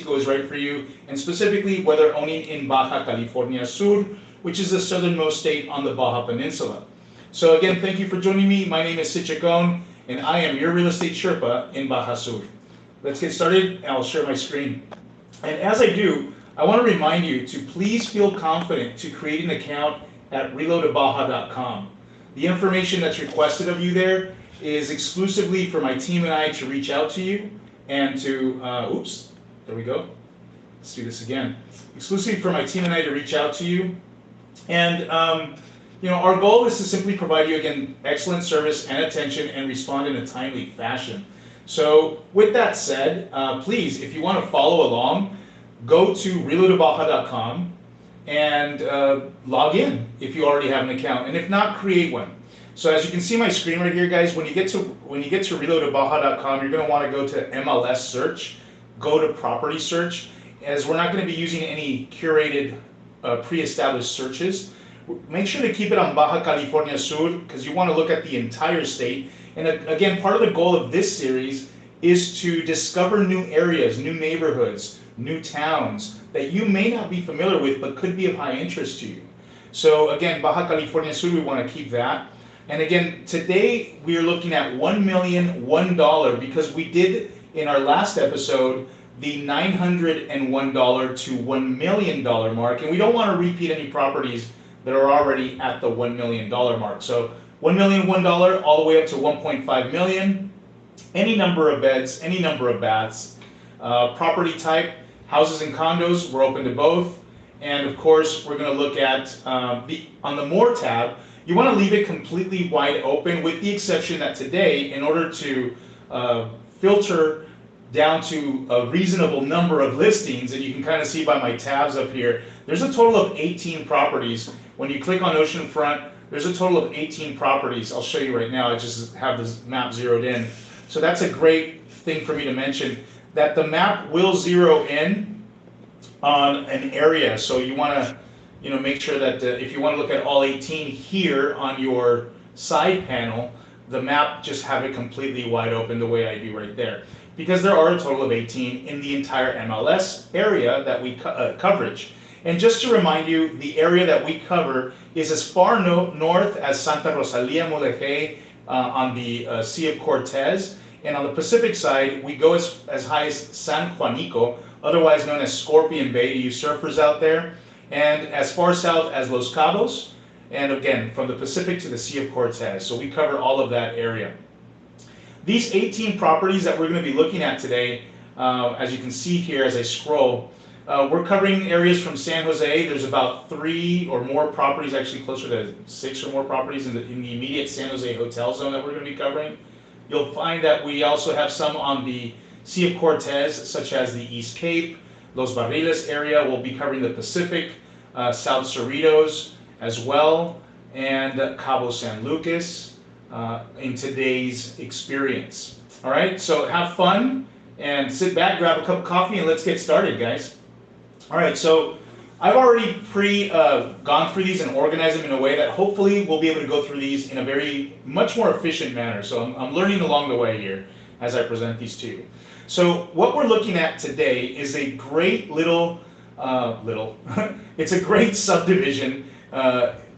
Mexico is right for you, and specifically whether owning in Baja California Sur, which is the southernmost state on the Baja Peninsula. So again, thank you for joining me. My name is Sid Chacon, and I am your real estate Sherpa in Baja Sur. Let's get started, and I'll share my screen. And as I do, I want to remind you to please feel confident to create an account at ReloToBaja.com. The information that's requested of you there is exclusively for my team and I to reach out to you and to, oops, there we go. Let's do this again. Exclusively for my team and I to reach out to you. And, you know, our goal is to simply provide you, again, excellent service and attention and respond in a timely fashion. So with that said, please, if you want to follow along, go to ReloToBaja.com and log in if you already have an account, and if not, create one. So as you can see my screen right here, guys, when you get to ReloToBaja.com, you're going to want to go to MLS search, go to property search, as we're not going to be using any curated pre-established searches. Make sure to keep it on Baja California Sur because you want to look at the entire state. And again, part of the goal of this series is to discover new areas, new neighborhoods, new towns that you may not be familiar with but could be of high interest to you. So again, Baja California Sur, we want to keep that. And again, today we are looking at $1,001 because we did in our last episode the $901 to $1 million mark, and we don't want to repeat any properties that are already at the $1 million mark. So $1,001 all the way up to $1.5 million, any number of beds, any number of baths, property type, houses and condos, we're open to both. And of course, we're going to look at on the More tab, you want to leave it completely wide open with the exception that today, in order to filter down to a reasonable number of listings, and you can kind of see by my tabs up here, there's a total of 18 properties. When you click on Oceanfront, there's a total of 18 properties. I'll show you right now. I just have this map zeroed in. So that's a great thing for me to mention, that the map will zero in on an area. So you want to, you know, make sure that if you want to look at all 18 here on your side panel, the map just have it completely wide open the way I do right there. Because there are a total of 18 in the entire MLS area that we coverage. And just to remind you, the area that we cover is as far north as Santa Rosalia, Mulegé, on the Sea of Cortez. And on the Pacific side, we go as high as San Juanico, otherwise known as Scorpion Bay to you surfers out there. And as far south as Los Cabos, and again, from the Pacific to the Sea of Cortez. So we cover all of that area. These 18 properties that we're going to be looking at today, as you can see here as I scroll, we're covering areas from San Jose. There's about 3 or more properties, actually closer to 6 or more properties in the immediate San Jose hotel zone that we're going to be covering. You'll find that we also have some on the Sea of Cortez, such as the East Cape, Los Barriles area. We'll be covering the Pacific, South Cerritos as well, and Cabo San Lucas in today's experience. All right, so have fun and sit back, grab a cup of coffee, and let's get started, guys. All right, so I've already gone through these and organized them in a way that hopefully we'll be able to go through these in a much more efficient manner. So I'm learning along the way here as I present these to you. So what we're looking at today is a great it's a great subdivision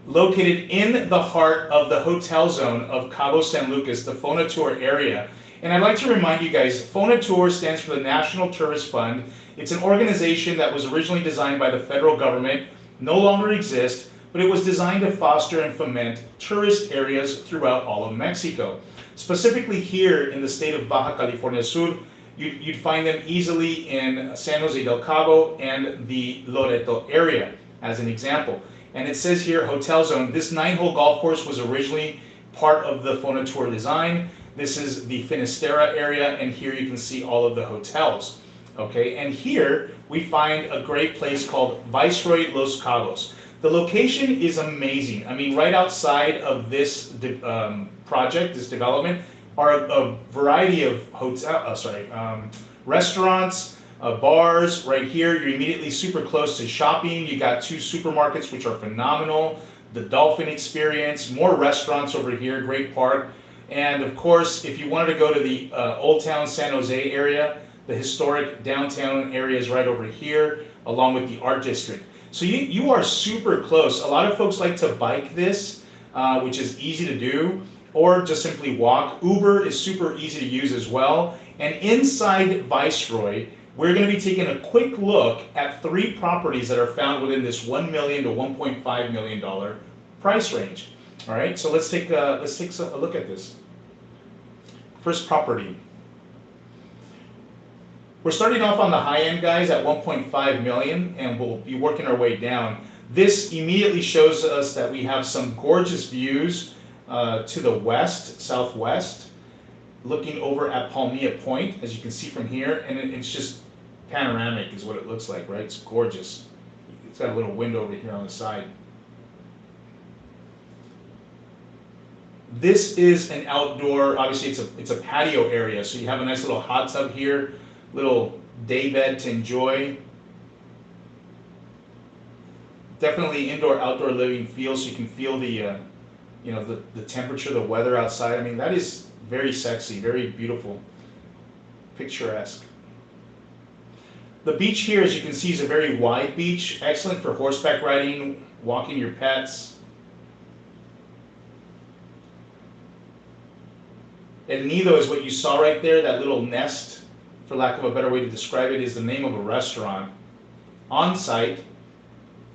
located in the heart of the hotel zone of Cabo San Lucas, the Fonatur area. And I'd like to remind you guys, Fonatur stands for the National Tourist Fund. It's an organization that was originally designed by the federal government, no longer exists, but it was designed to foster and foment tourist areas throughout all of Mexico. Specifically here in the state of Baja California Sur, you'd find them easily in San Jose del Cabo and the Loreto area, as an example. And it says here, hotel zone. This 9-hole golf course was originally part of the Fonatur design. This is the Finisterra area, and here you can see all of the hotels. Okay, and here we find a great place called Viceroy Los Cabos. The location is amazing. I mean, right outside of this project, this development, are a variety of restaurants, bars. Right here, you're immediately super close to shopping. You got 2 supermarkets, which are phenomenal. The Dolphin Experience, more restaurants over here, great park. And of course, if you wanted to go to the Old Town San Jose area, The historic downtown area is right over here, along with the art district. So you are super close. A lot of folks like to bike this, which is easy to do, or just simply walk. Uber is super easy to use as well. And inside Viceroy, we're going to be taking a quick look at 3 properties that are found within this $1 million to $1.5 million price range. All right, so let's take a look at this. First property. We're starting off on the high end, guys, at 1.5 million, and we'll be working our way down. This immediately shows us that we have some gorgeous views to the west, southwest, looking over at Palmilla Point, as you can see from here, and it's just panoramic is what it looks like, right? It's gorgeous. It's got a little window over here on the side. This is an outdoor, obviously it's a patio area, so you have a nice little hot tub here, little day bed to enjoy. Definitely indoor-outdoor living feel, so you can feel the, the temperature, the weather outside. I mean, that is very sexy, very beautiful, picturesque. The beach here, as you can see, is a very wide beach, excellent for horseback riding, walking your pets. El Nido is what you saw right there, that little nest, for lack of a better way to describe it, is the name of a restaurant on site.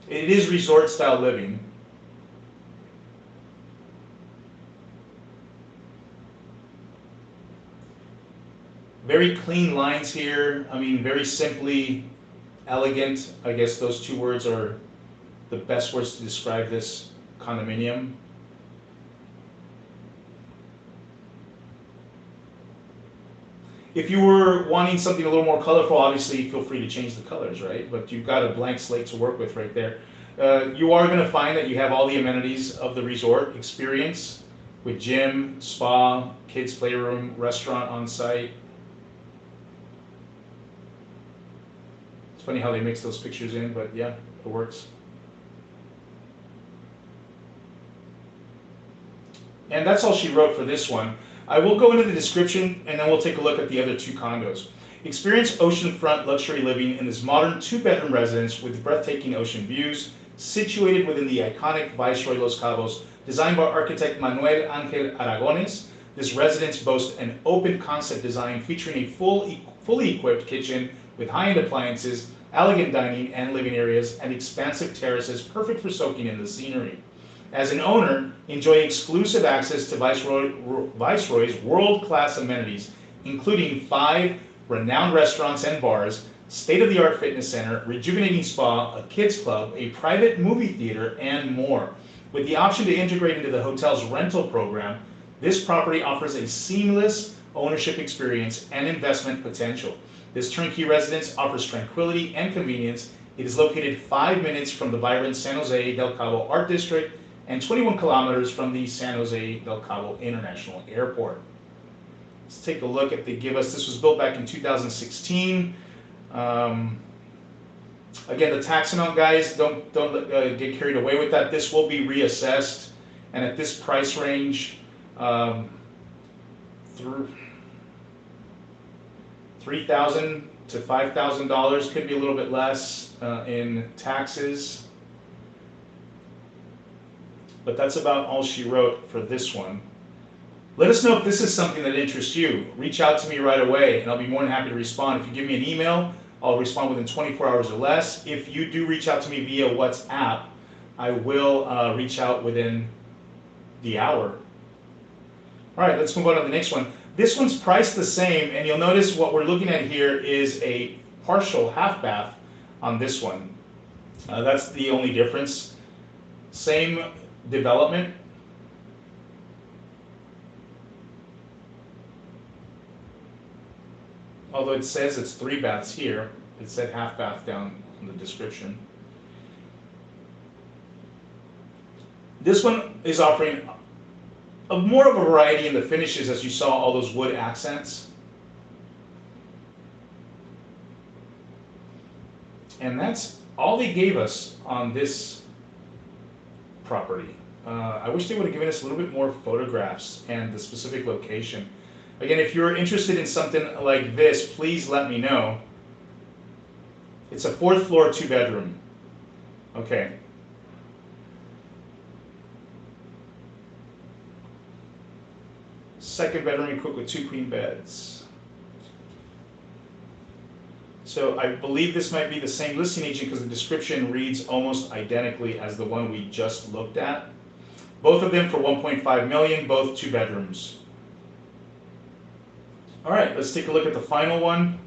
It is resort style living. Very clean lines here. I mean, very simply elegant. I guess those 2 words are the best words to describe this condominium. If you were wanting something a little more colorful, obviously feel free to change the colors, right? But you've got a blank slate to work with right there. You are going to find that you have all the amenities of the resort experience with gym, spa, kids playroom, restaurant on site. It's funny how they mix those pictures in, but yeah, it works. And that's all she wrote for this one. I will go into the description and then we'll take a look at the other 2 condos. Experience oceanfront luxury living in this modern 2-bedroom residence with breathtaking ocean views, situated within the iconic Viceroy Los Cabos, designed by architect Manuel Angel Aragones. This residence boasts an open concept design featuring a fully equipped kitchen with high-end appliances, elegant dining and living areas, and expansive terraces perfect for soaking in the scenery. As an owner, enjoy exclusive access to Viceroy's world-class amenities, including 5 renowned restaurants and bars, state-of-the-art fitness center, rejuvenating spa, a kids club, a private movie theater, and more. With the option to integrate into the hotel's rental program, this property offers a seamless ownership experience and investment potential. This turnkey residence offers tranquility and convenience. It is located 5 minutes from the vibrant San Jose del Cabo Art District and 21 kilometers from the San Jose del Cabo International Airport. Let's take a look at this was built back in 2016. Again, the tax amount, guys, don't get carried away with that. This will be reassessed, and at this price range, through $3,000 to $5,000, could be a little bit less in taxes. But that's about all she wrote for this one. Let us know if this is something that interests you. Reach out to me right away, and I'll be more than happy to respond. If you give me an email, I'll respond within 24 hours or less. If you do reach out to me via WhatsApp, I will reach out within the hour. All right, let's move on to the next one. This one's priced the same, and you'll notice what we're looking at here is a partial half bath on this one. That's the only difference. Same development. Although it says it's 3 baths here, it said half bath down in the description. This one is offering more of a variety in the finishes, as you saw all those wood accents. And that's all they gave us on this property. I wish they would have given us a little bit more photographs and the specific location. Again, if you're interested in something like this, please let me know. It's a 4th floor, 2-bedroom. Okay. Second bedroom equipped with 2 queen beds. So I believe this might be the same listing agent because the description reads almost identically as the one we just looked at. Both of them for $1.5 million, both 2 bedrooms. All right, let's take a look at the final one.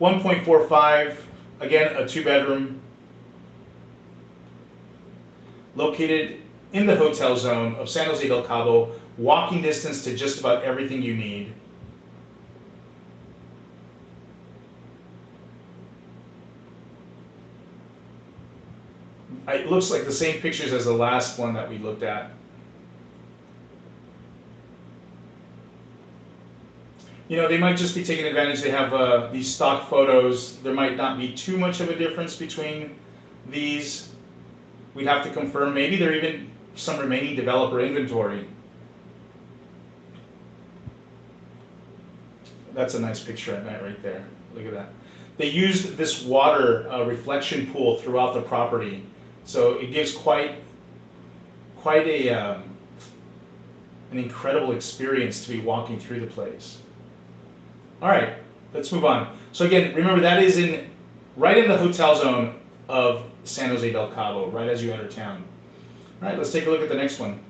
1.45, again, a 2-bedroom, located in the hotel zone of San Jose del Cabo, walking distance to just about everything you need. It looks like the same pictures as the last one that we looked at. You know, they might just be taking advantage. They have these stock photos. There might not be too much of a difference between these. We'd have to confirm. Maybe there are even some remaining developer inventory. That's a nice picture at night right there. Look at that. They used this water reflection pool throughout the property, so it gives quite an incredible experience to be walking through the place. All right, let's move on. So again, remember that is right in the hotel zone of San Jose del Cabo, right as you enter town. All right, let's take a look at the next one.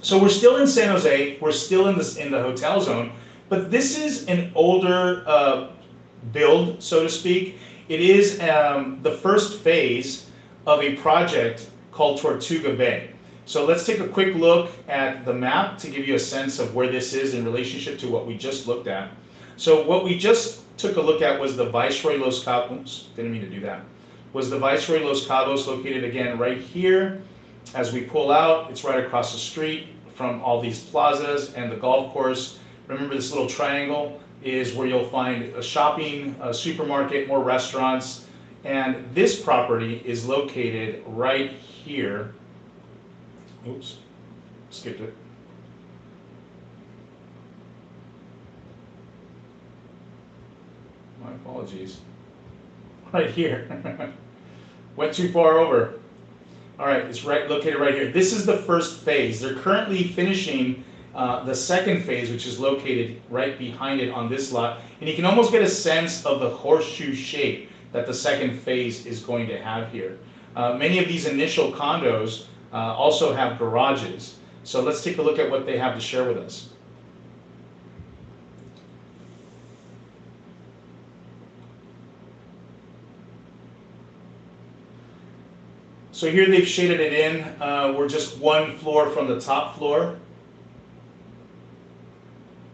So we're still in San Jose. We're still in the hotel zone, but this is an older build, so to speak. It is the first phase of a project called Tortuga Bay. So let's take a quick look at the map to give you a sense of where this is in relationship to what we just looked at. So what we just took a look at was the Viceroy Los Cabos. Didn't mean to do that. Was the Viceroy Los Cabos, located again right here. As we pull out, it's right across the street from all these plazas and the golf course. Remember, this little triangle is where you'll find a shopping, a supermarket, more restaurants, and this property is located right here. Oops, skipped it. My apologies. Right here. Went too far over. All right, it's located right here. This is the first phase. They're currently finishing the second phase, which is located right behind it on this lot. And you can almost get a sense of the horseshoe shape that the second phase is going to have here. Many of these initial condos also have garages. So let's take a look at what they have to share with us. So here they've shaded it in. We're just 1 floor from the top floor.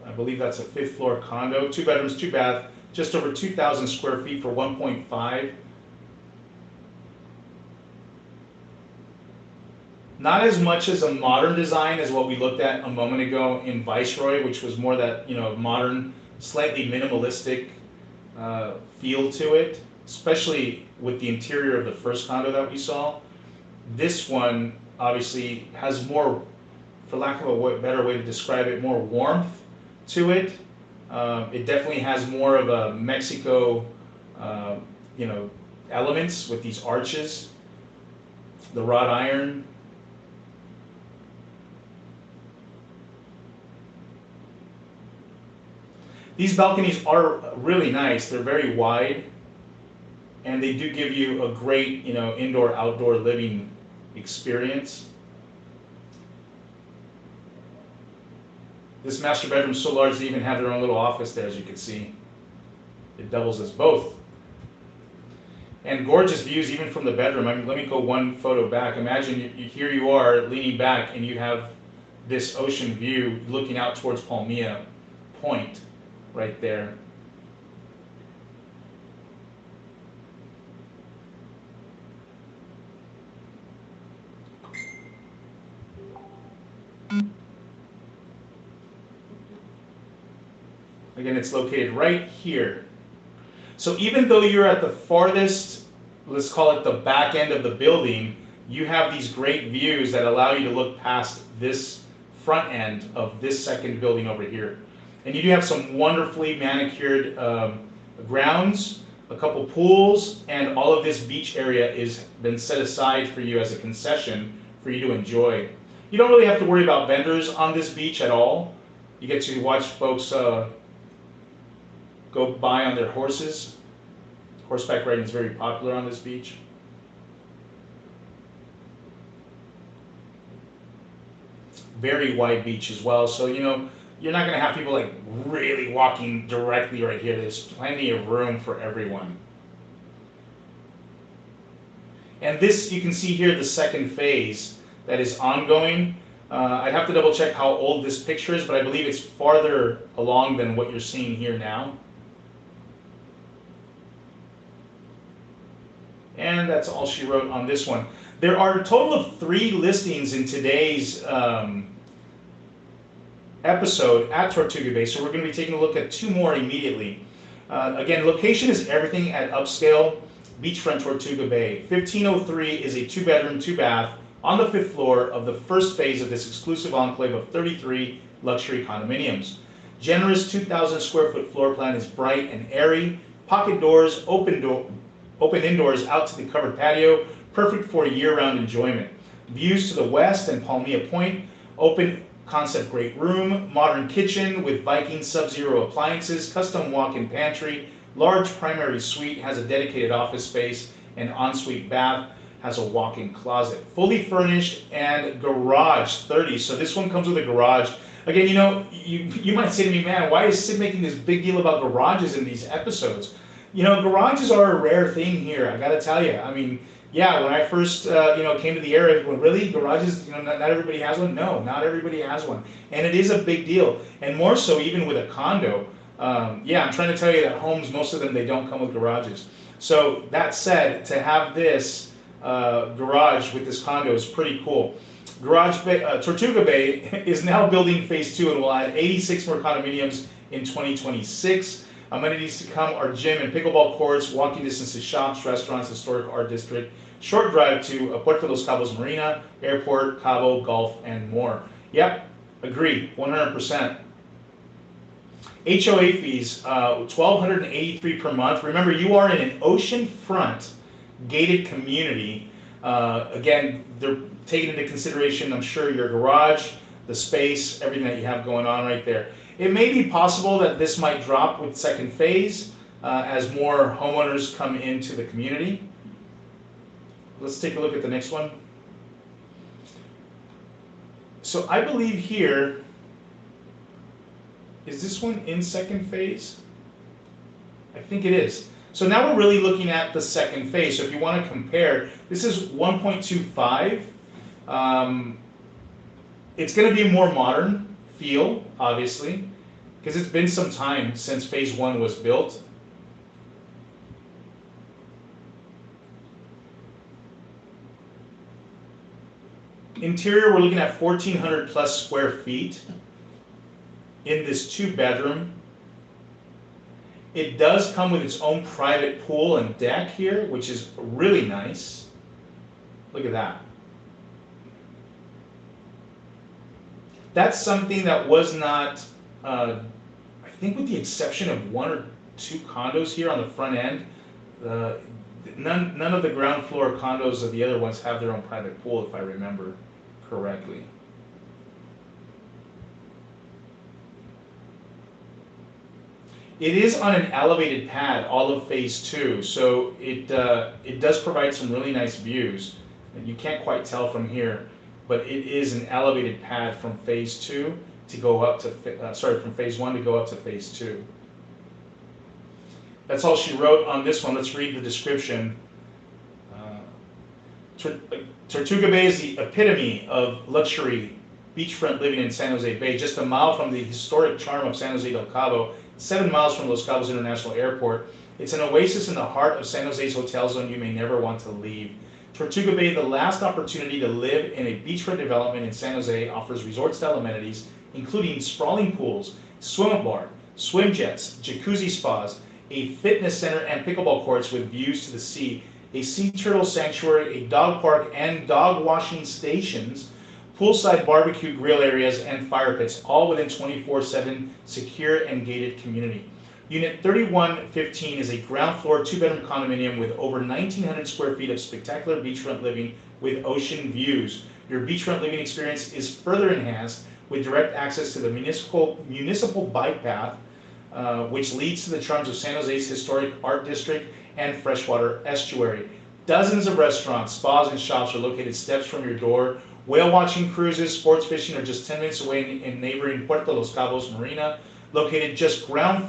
I believe that's a 5th floor condo, 2 bedrooms, 2 bath, just over 2,000 square feet for 1.5. Not as much as a modern design as what we looked at a moment ago in Viceroy, which was more that, you know, modern, slightly minimalistic feel to it, especially with the interior of the first condo that we saw. This one obviously has more, for lack of a better way to describe it, more warmth to it. It definitely has more of a Mexico, you know, elements with these arches, the wrought iron. These balconies are really nice. They're very wide, and they do give you a great, you know, indoor-outdoor living experience. This master bedroom is so large they even have their own little office there, as you can see. It doubles as both. And gorgeous views even from the bedroom. I mean, let me go 1 photo back. Imagine here you are leaning back and you have this ocean view looking out towards Palmilla Point right there. Again, it's located right here. So even though you're at the farthest, let's call it the back end of the building, you have these great views that allow you to look past this front end of this second building over here. And you do have some wonderfully manicured grounds, a couple pools, and all of this beach area is been set aside for you as a concession for you to enjoy. You don't really have to worry about vendors on this beach at all. You get to watch folks go by on their horses. Horseback riding is very popular on this beach. Very wide beach as well, so you know you're not going to have people like really walking directly right here. There's plenty of room for everyone. And this, you can see here, the second phase that is ongoing. I'd have to double check how old this picture is, but I believe it's farther along than what you're seeing here now. And that's all she wrote on this one. There are a total of 3 listings in today's episode at Tortuga Bay, so we're going to be taking a look at 2 more immediately. Again, location is everything at upscale beachfront Tortuga Bay. 1503 is a 2-bedroom, 2-bath on the 5th floor of the first phase of this exclusive enclave of 33 luxury condominiums. Generous 2,000 square foot floor plan is bright and airy. Pocket doors, open indoors out to the covered patio, perfect for year-round enjoyment. Views to the west and Palmilla Point, open concept great room, modern kitchen with Viking Sub-Zero appliances, custom walk-in pantry, large primary suite, has a dedicated office space, and ensuite bath, has a walk-in closet. Fully furnished and garage 30. So this one comes with a garage. Again, you know, you might say to me, man, why is Sid making this big deal about garages in these episodes? You know, garages are a rare thing here, I gotta tell you. I mean, yeah, when I first came to the area, well, really, garages, not everybody has one? No, not everybody has one. And it is a big deal. And more so even with a condo. Yeah, I'm trying to tell you that homes, most of them, they don't come with garages. So that said, to have this garage with this condo is pretty cool. Tortuga Bay is now building phase 2 and will add 86 more condominiums in 2026. Amenities to come are gym and pickleball courts, walking distance to shops, restaurants, historic art district, short drive to Puerto Los Cabos Marina, airport, Cabo, golf, and more. Yep, agree, 100%. HOA fees, $1,283 per month. Remember, you are in an oceanfront gated community. Again, they're taking into consideration, I'm sure, your garage, the space, everything that you have going on right there. It may be possible that this might drop with second phase as more homeowners come into the community. Let's take a look at the next one. So I believe here, is this one in second phase? I think it is. So now we're really looking at the second phase. So if you want to compare, this is 1.25. It's going to be a more modern feel, obviously, because it's been some time since phase 1 was built. Interior, we're looking at 1,400 plus square feet in this 2-bedroom. It does come with its own private pool and deck here, which is really nice. Look at that. That's something that was not, I think with the exception of 1 or 2 condos here on the front end, none of the ground floor condos of the other ones have their own private pool, if I remember correctly. It is on an elevated pad, all of phase 2, so it does provide some really nice views. And you can't quite tell from here, but it is an elevated pad from phase 2 to go up to, from phase 1 to go up to phase 2. That's all she wrote on this one. Let's read the description. Tortuga Bay is the epitome of luxury beachfront living in San Jose Bay, just a mile from the historic charm of San Jose del Cabo, 7 miles from Los Cabos International Airport. It's an oasis in the heart of San Jose's hotel zone you may never want to leave. Tortuga Bay, the last opportunity to live in a beachfront development in San Jose, offers resort-style amenities, including sprawling pools, swim-up bar, swim jets, jacuzzi spas, a fitness center, and pickleball courts with views to the sea, a sea turtle sanctuary, a dog park, and dog washing stations, poolside barbecue grill areas, and fire pits, all within 24/7 secure and gated community. Unit 3115 is a ground floor, 2-bedroom condominium with over 1,900 square feet of spectacular beachfront living with ocean views. Your beachfront living experience is further enhanced with direct access to the municipal bike path, which leads to the charms of San Jose's historic art district and freshwater estuary. Dozens of restaurants, spas, and shops are located steps from your door. Whale watching cruises, sports fishing are just 10 minutes away in neighboring Puerto Los Cabos Marina. Located just steps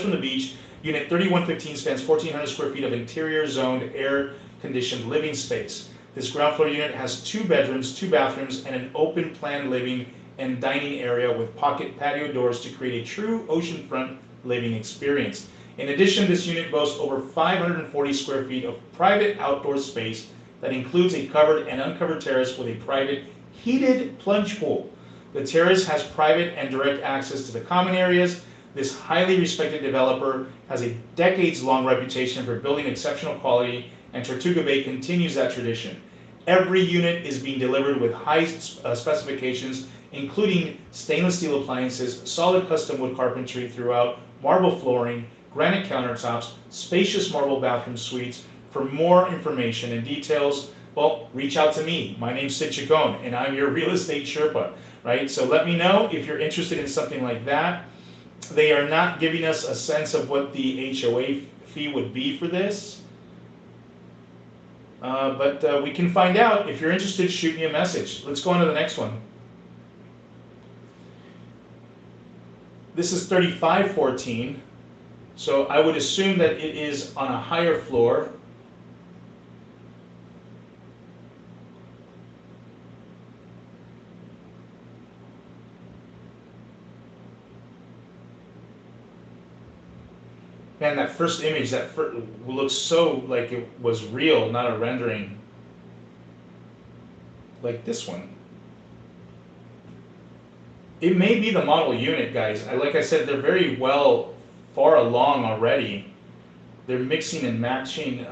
from the beach, Unit 3115 spans 1,400 square feet of interior zoned air-conditioned living space. This ground floor unit has 2 bedrooms, 2 bathrooms, and an open plan living and dining area with pocket patio doors to create a true oceanfront living experience. In addition, this unit boasts over 540 square feet of private outdoor space that includes a covered and uncovered terrace with a private heated plunge pool. The terrace has private and direct access to the common areas. This highly respected developer has a decades-long reputation for building exceptional quality, and Tortuga Bay continues that tradition. Every unit is being delivered with high specifications, including stainless steel appliances, solid custom wood carpentry throughout, marble flooring, granite countertops, spacious marble bathroom suites. For more information and details, well, reach out to me. My name's Sid Chacon, and I'm your real estate Sherpa, right? So let me know if you're interested in something like that. They are not giving us a sense of what the HOA fee would be for this. But we can find out. If you're interested, shoot me a message. Let's go on to the next one. This is 3514. So I would assume that it is on a higher floor. Man, that first image, looks so like it was real, not a rendering. Like this one. It may be the model unit, guys. Like I said, they're very far along already. They're mixing and matching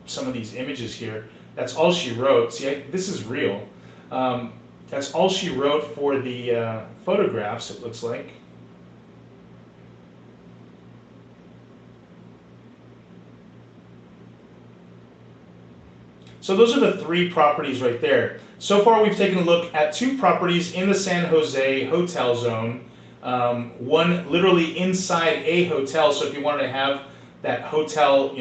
some of these images here. That's all she wrote. See, this is real. That's all she wrote for the photographs, it looks like. So those are the 3 properties right there. So far we've taken a look at 2 properties in the San Jose hotel zone. One literally inside a hotel, so if you wanted to have that hotel,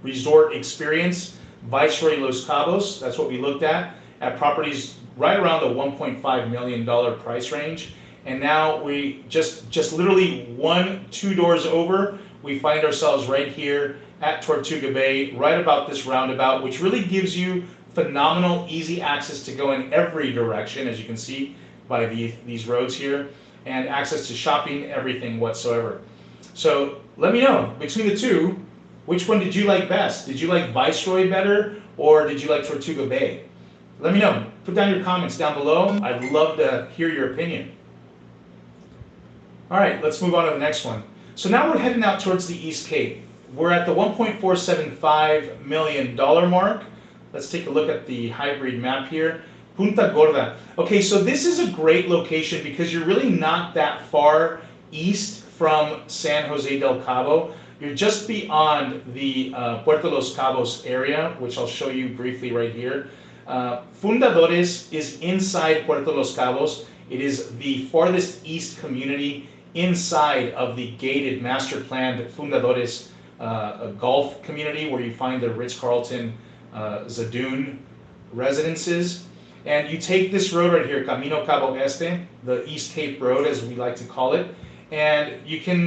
resort experience, Viceroy Los Cabos, that's what we looked at properties right around the $1.5 million price range. And now we just literally 1-2 doors over, we find ourselves right here at Tortuga Bay, right about this roundabout, which really gives you phenomenal, easy access to go in every direction, as you can see by these roads here, and access to shopping, everything whatsoever. So let me know, between the 2, which one did you like best? Did you like Viceroy better, or did you like Tortuga Bay? Let me know. Put down your comments down below. I'd love to hear your opinion. All right, let's move on to the next one. So now we're heading out towards the East Cape. We're at the $1.475 million mark. Let's take a look at the hybrid map here. Punta Gorda. Okay, so this is a great location because you're really not that far east from San Jose del Cabo. You're just beyond the Puerto Los Cabos area, which I'll show you briefly right here. Fundadores is inside Puerto Los Cabos. It is the farthest east community inside of the gated master planned Fundadores a golf community where you find the Ritz-Carlton Zadoon residences. And you take this road right here, Camino Cabo Este, the East Cape Road as we like to call it, and you can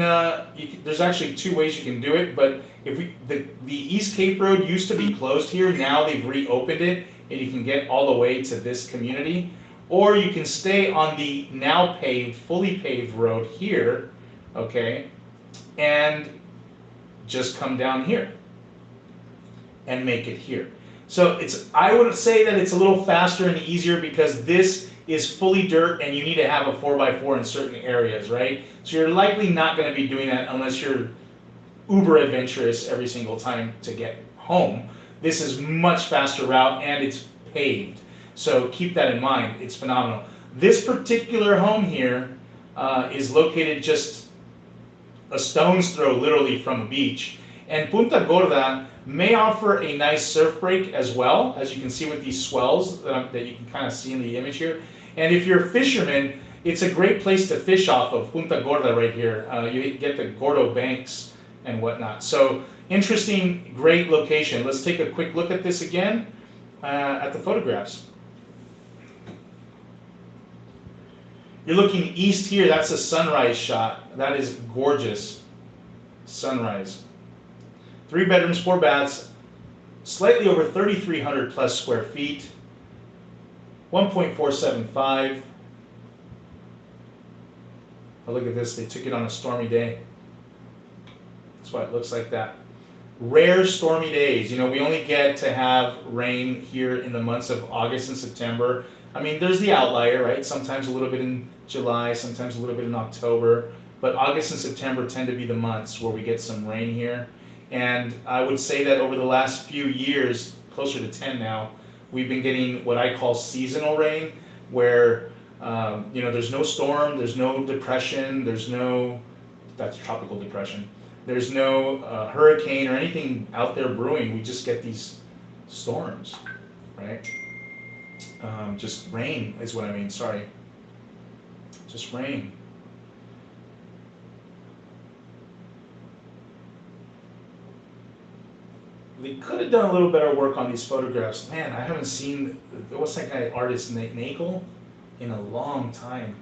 there's actually 2 ways you can do it, but if the East Cape Road used to be closed here, now they've reopened it and you can get all the way to this community, or you can stay on the now paved, fully paved road here, okay, and just come down here and make it here. So I would say that it's a little faster and easier because this is fully dirt and you need to have a 4x4 in certain areas, right? So you're likely not going to be doing that unless you're uber adventurous every single time to get home. This is much faster route and it's paved. So keep that in mind. It's phenomenal. This particular home here is located just a stone's throw literally from a beach. And Punta Gorda may offer a nice surf break as well, as you can see with these swells that you can kind of see in the image here. And if you're a fisherman, it's a great place to fish off of, Punta Gorda right here. You get the Gordo banks and whatnot. So interesting, great location. Let's take a quick look at this again at the photographs. You're looking east here, that's a sunrise shot. That is gorgeous. Sunrise. 3 bedrooms, 4 baths, slightly over 3,300 plus square feet. 1.475. Oh, look at this, they took it on a stormy day. That's why it looks like that. Rare stormy days. You know, we only get to have rain here in the months of August and September. I mean, there's the outlier, right? Sometimes a little bit in July, sometimes a little bit in October. But August and September tend to be the months where we get some rain here. And I would say that over the last few years, closer to 10 now, we've been getting what I call seasonal rain, where you know, there's no storm, there's no depression, there's no, that's tropical depression, there's no hurricane or anything out there brewing. We just get these storms, right? Just rain is what I mean, sorry. Just rain. They could have done a little better work on these photographs. Man, I haven't seen, what's that guy, artist Nagel, in a long time.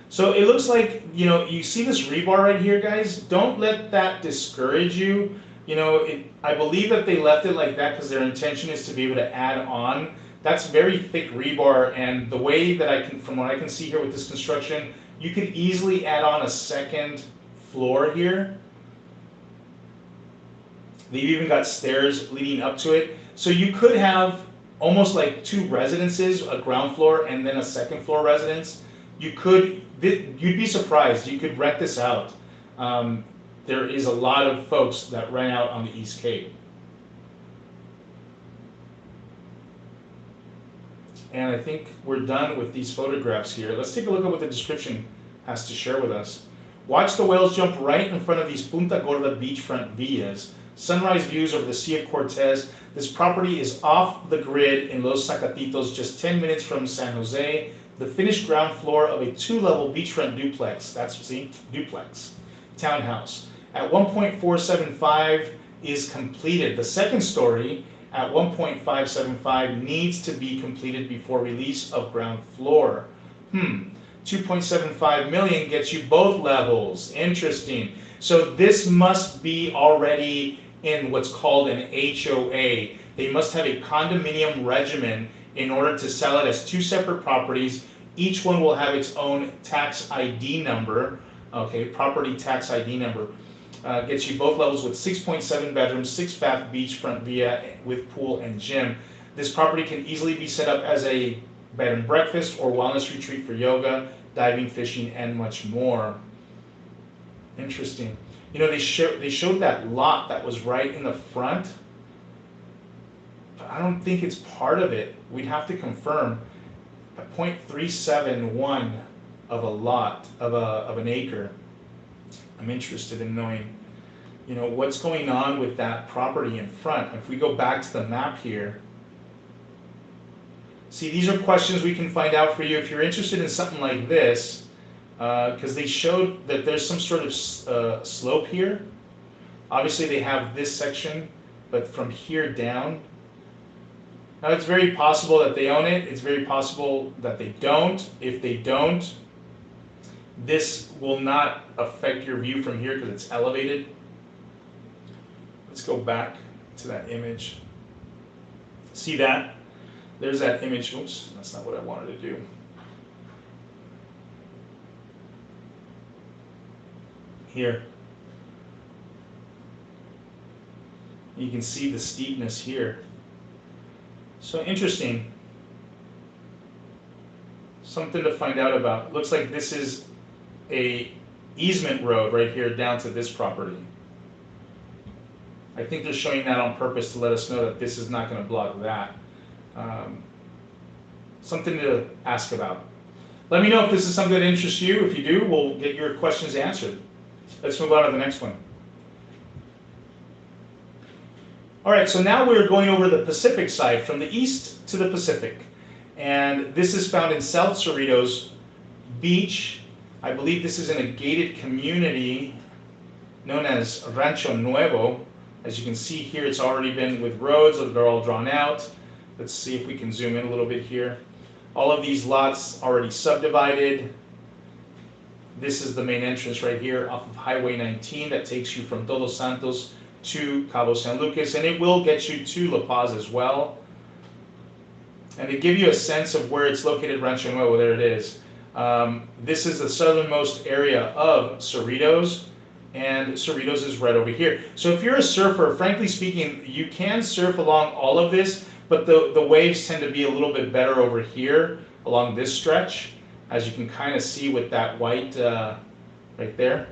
So it looks like, you know, you see this rebar right here, guys. Don't let that discourage you. You know, I believe that they left it like that because their intention is to be able to add on. That's very thick rebar, and the way that I can, from what I can see here with this construction, you could easily add on a second floor here. They've even got stairs leading up to it. So you could have almost like 2 residences, a ground floor and then a second floor residence. You could, you'd be surprised, you could rent this out. There is a lot of folks that rent out on the East Cape. And I think we're done with these photographs here. Let's take a look at what the description has to share with us. Watch the whales jump right in front of these Punta Gorda beachfront villas. Sunrise views over the Sea of Cortez. This property is off the grid in Los Zacatitos, just 10 minutes from San Jose. The finished ground floor of a 2-level beachfront duplex. That's, see, duplex. Townhouse. At 1.475 is completed. The second story at 1.575 needs to be completed before release of ground floor. 2.75 million gets you both levels. Interesting. So this must be already in what's called an HOA. They must have a condominium regimen in order to sell it as 2 separate properties. Each one will have its own tax ID number. Okay, property tax ID number. Gets you both levels with 6.7 bedrooms, 6-bath beachfront villa with pool and gym. This property can easily be set up as a bed and breakfast or wellness retreat for yoga, diving, fishing, and much more. Interesting. You know, they showed that lot that was right in the front, but I don't think it's part of it. We'd have to confirm. At 0.371 of a lot of an acre. I'm interested in knowing, you know, what's going on with that property in front. If we go back to the map here, see, these are questions we can find out for you if you're interested in something like this, because they showed that there's some sort of slope here. Obviously they have this section, but from here down, now it's very possible that they own it. It's very possible that they don't. If they don't, this will not affect your view from here because it's elevated. Let's go back to that image. See that? There's that image. Oops, that's not what I wanted to do. Here. You can see the steepness here. So interesting. Something to find out about. Looks like this is a easement road right here down to this property. I think they're showing that on purpose to let us know that this is not going to block that. Something to ask about. Let me know if this is something that interests you. If you do, we'll get your questions answered. Let's move on to the next one. All right, so now we're going over the Pacific side, from the east to the Pacific. And this is found in South Cerritos Beach. I believe this is in a gated community known as Rancho Nuevo. As you can see here, it's already been with roads, they're all drawn out. Let's see if we can zoom in a little bit here. All of these lots already subdivided. This is the main entrance right here off of Highway 19 that takes you from Todos Santos to Cabo San Lucas, and it will get you to La Paz as well. And to give you a sense of where it's located, Rancho Nuevo, there it is. This is the southernmost area of Cerritos, and Cerritos is right over here. So if you're a surfer, frankly speaking, you can surf along all of this, but the waves tend to be a little bit better over here along this stretch, as you can kind of see with that white right there.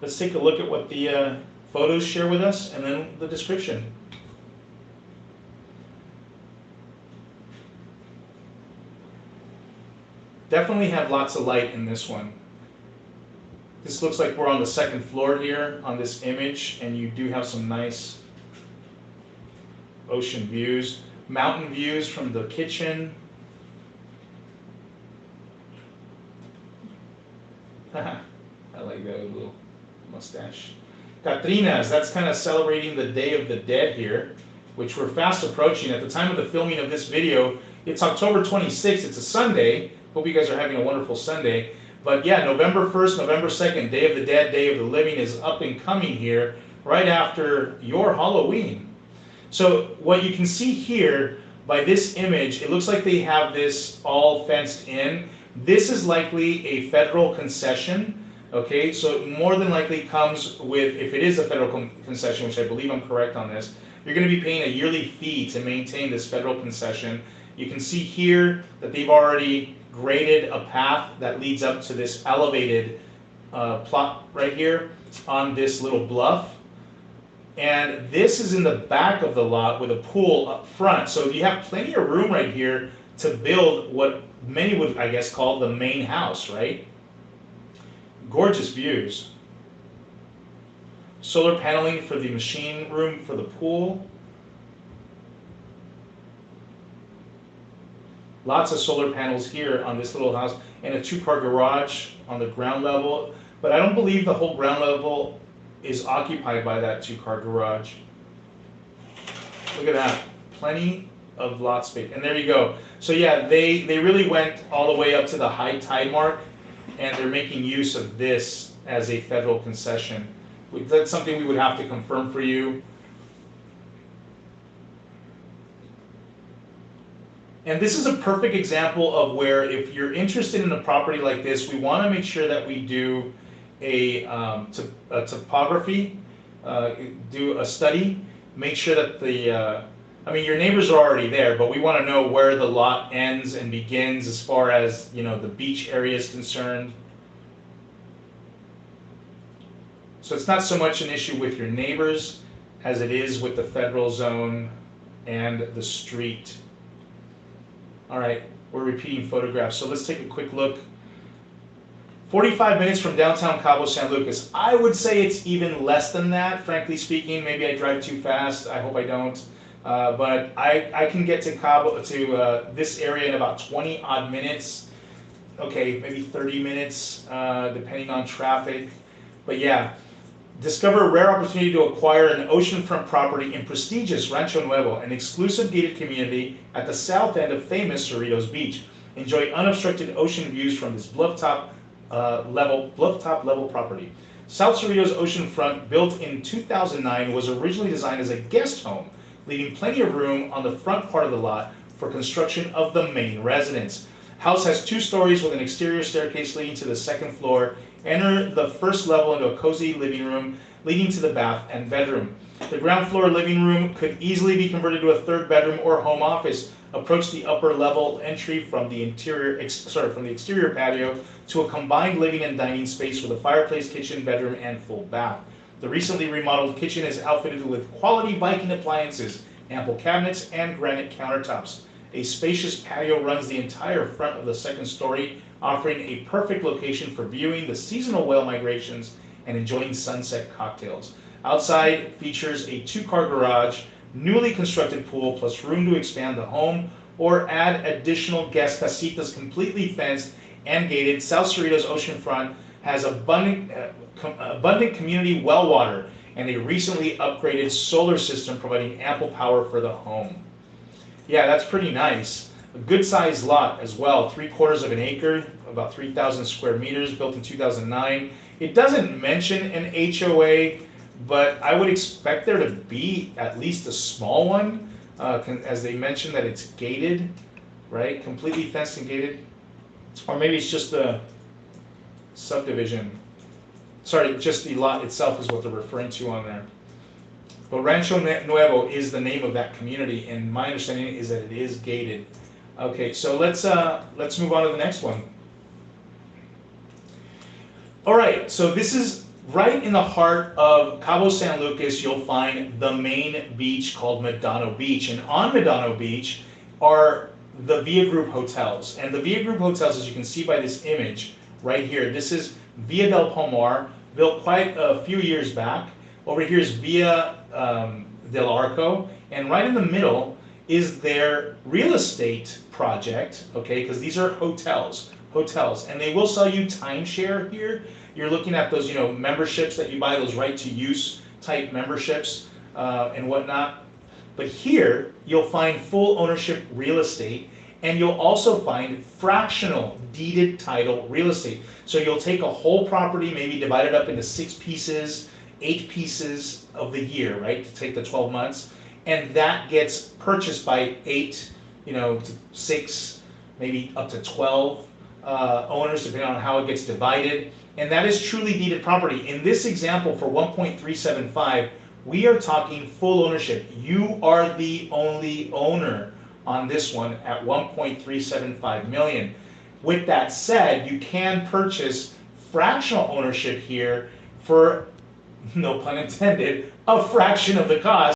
Let's take a look at what the photos share with us, and then the description. Definitely have lots of light in this one. This looks like we're on the second floor here on this image, and you do have some nice ocean views, mountain views from the kitchen. I like that little mustache. Catrinas, that's kind of celebrating the Day of the Dead here, which we're fast approaching. At the time of the filming of this video, it's October 26th, it's a Sunday. Hope you guys are having a wonderful Sunday. But yeah, November 1st, November 2nd, Day of the Dead, Day of the Living is up and coming here right after your Halloween. So what you can see here by this image, it looks like they have this all fenced in. This is likely a federal concession. Okay, so it more than likely comes with, if it is a federal concession, which I believe I'm correct on this, you're going to be paying a yearly fee to maintain this federal concession. You can see here that they've already graded a path that leads up to this elevated plot right here on this little bluff. And this is in the back of the lot with a pool up front. So you have plenty of room right here to build what many would, I guess, call the main house, right? Gorgeous views. Solar paneling for the machine room for the pool. Lots of solar panels here on this little house, and a 2-car garage on the ground level. But I don't believe the whole ground level is occupied by that 2-car garage. Look at that. Plenty of lot space. And there you go. So yeah, they really went all the way up to the high tide mark, and they're making use of this as a federal concession. That's something we would have to confirm for you. And this is a perfect example of where, if you're interested in a property like this, we want to make sure that we do a topography, do a study, make sure that your neighbors are already there, but we want to know where the lot ends and begins as far as, the beach area is concerned. So it's not so much an issue with your neighbors as it is with the federal zone and the street. All right, we're repeating photographs, so let's take a quick look. 45 minutes from downtown Cabo San Lucas. I would say it's even less than that, frankly speaking. Maybe I drive too fast. I hope I don't. But I can get to Cabo, to this area in about 20 odd minutes. Okay, maybe 30 minutes, depending on traffic. But yeah, discover a rare opportunity to acquire an oceanfront property in prestigious Rancho Nuevo, an exclusive gated community at the south end of famous Cerritos Beach. Enjoy unobstructed ocean views from this bluff-top level property. South Cerritos oceanfront, built in 2009, was originally designed as a guest home, leaving plenty of room on the front part of the lot for construction of the main residence. House has 2 stories with an exterior staircase leading to the second floor. Enter the first level into a cozy living room leading to the bath and bedroom. The ground floor living room could easily be converted to a 3rd bedroom or home office. Approach the upper level entry from the exterior patio to a combined living and dining space with a fireplace, kitchen, bedroom, and full bath. The recently remodeled kitchen is outfitted with quality Viking appliances, ample cabinets, and granite countertops. A spacious patio runs the entire front of the second story, offering a perfect location for viewing the seasonal whale migrations and enjoying sunset cocktails. Outside features a 2-car garage, newly constructed pool, plus room to expand the home or add additional guest casitas completely fenced and gated. South Cerritos oceanfront has abundant community well water and a recently upgraded solar system providing ample power for the home. Yeah, that's pretty nice. A good sized lot as well, 3/4 of an acre, about 3,000 square meters, built in 2009. It doesn't mention an HOA, but I would expect there to be at least a small one, as they mentioned that it's gated, right? Completely fenced and gated. Or maybe it's just the subdivision. Sorry, just the lot itself is what they're referring to on there. But Rancho Nuevo is the name of that community, and my understanding is that it is gated. Okay, so let's move on to the next one. All right, so this is right in the heart of Cabo San Lucas. You'll find the main beach called Medano Beach, and on Medano Beach are the Via Group hotels. And the Via Group hotels, as you can see by this image right here, this is Via del Palmar, built quite a few years back. Over here is Via del Arco, and right in the middle is their real estate project, okay, because these are hotels, and they will sell you timeshare here. You're looking at those, memberships that you buy, those right-to-use type memberships and whatnot. But here, you'll find full ownership real estate, and you'll also find fractional deeded title real estate. So you'll take a whole property, maybe divide it up into 6 pieces, 8 pieces of the year, right, to take the 12 months, and that gets purchased by 8, to 6, maybe up to 12 owners, depending on how it gets divided, and that is truly deeded property. In this example, for 1.375, we are talking full ownership. You are the only owner on this one at 1.375 million. With that said, you can purchase fractional ownership here for, no pun intended, a fraction of the cost.